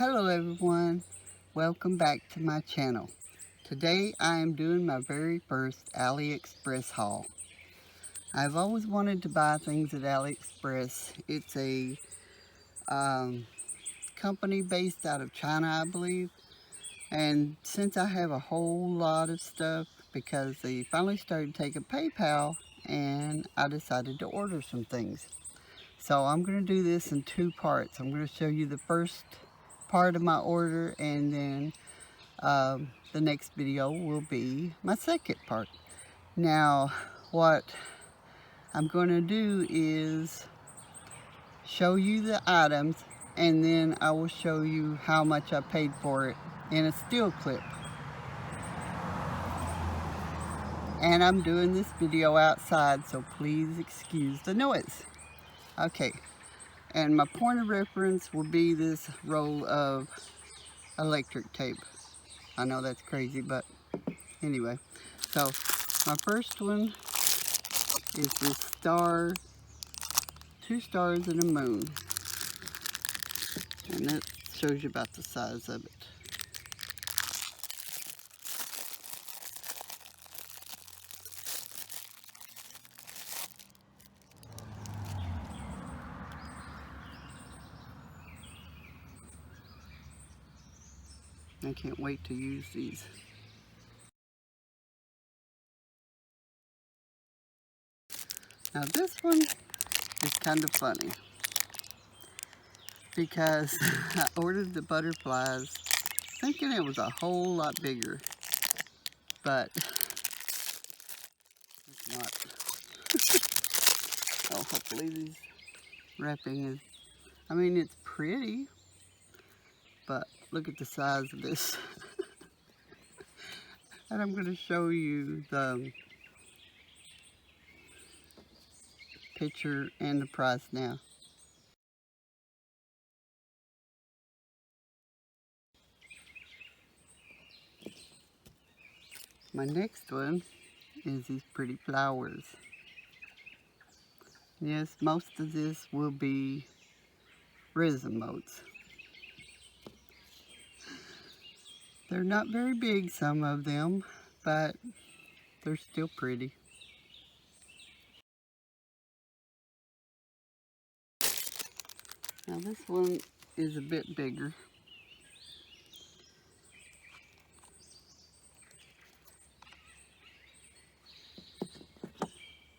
Hello everyone, welcome back to my channel. Today I am doing my very first Aliexpress haul. I've always wanted to buy things at Aliexpress. It's a company based out of China, I believe. And since I have a whole lot of stuff, because they finally started taking PayPal, and I decided to order some things. So I'm going to do this in two parts. I'm going to show you the first part of my order, and then the next video will be my second part. Now, what I'm going to do is show you the items, and then I will show you how much I paid for it in a still clip. And I'm doing this video outside, so please excuse the noise. Okay, and my point of reference will be this roll of electric tape. I know that's crazy, but anyway. So my first one is this star, 2 stars and a moon. And that shows you about the size of it. I can't wait to use these. Now this one is kind of funny because I ordered the butterflies thinking it was a whole lot bigger, but it's not. Oh, hopefully these wrapping is, I mean, it's pretty, but look at the size of this. And I'm going to show you the picture and the price now. My next one is these pretty flowers. Yes, most of this will be resin modes. They're not very big, some of them, but they're still pretty. Now this one is a bit bigger.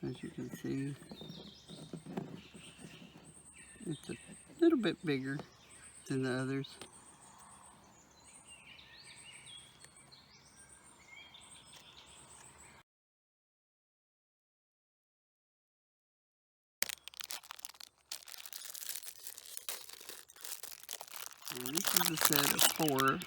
As you can see, it's a little bit bigger than the others. And this is a set of 4.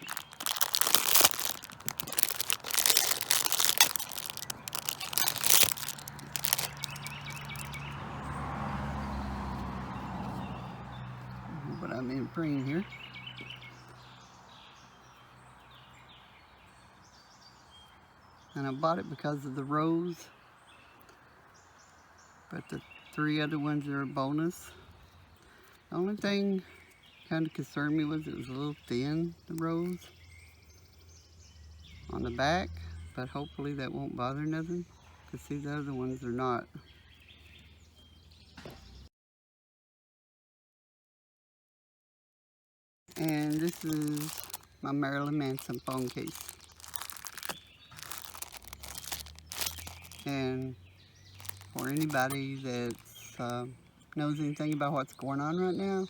But I'm in green here. And I bought it because of the rose, but the 3 other ones are a bonus. The only thing kind of concerned me was it was a little thin, the rose on the back, but hopefully that won't bother nothing, because these other ones are not. And this is my Marilyn Manson phone case. And for anybody that knows anything about what's going on right now,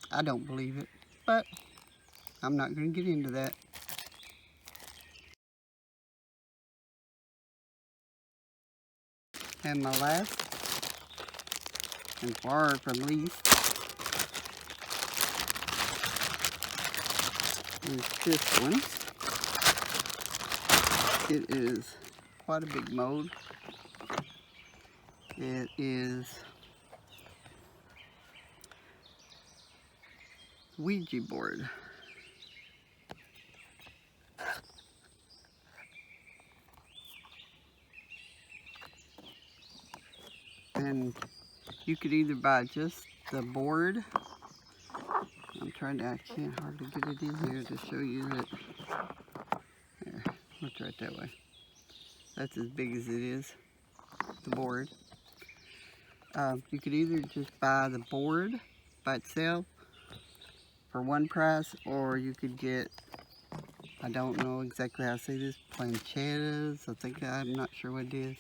I don't believe it, but I'm not going to get into that. And my last, and far from least, is this one. It is quite a big mode. It is Ouija Board. And you could either buy just the board I'm trying to, I can't hardly get it in here to show you that. There, look right that way. That's as big as it is, the board. You could either just buy the board by itself for one price, or you could get, I don't know exactly how to say this, planchettas. I'm not sure what it is,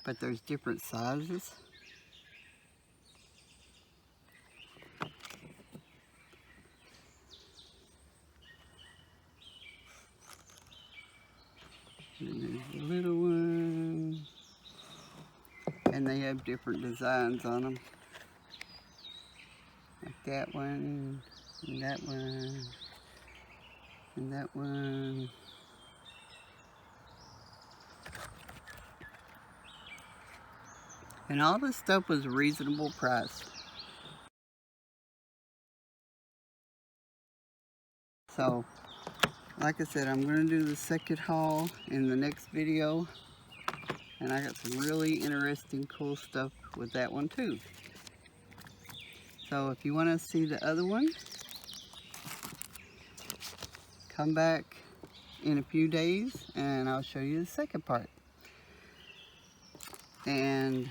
but there's different sizes. And there's a little one, and they have different designs on them, like that one, and that one, and that one. And all this stuff was a reasonable price. So, like I said, I'm going to do the second haul in the next video. And I got some really interesting, cool stuff with that one too. So if you want to see the other one, come back in a few days and I'll show you the second part. And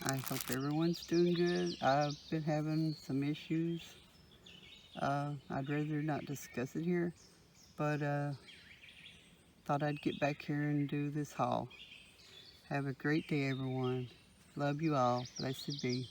I hope everyone's doing good. I've been having some issues. I'd rather not discuss it here, but thought I'd get back here and do this haul. Have a great day, everyone. Love you all. Blessed be.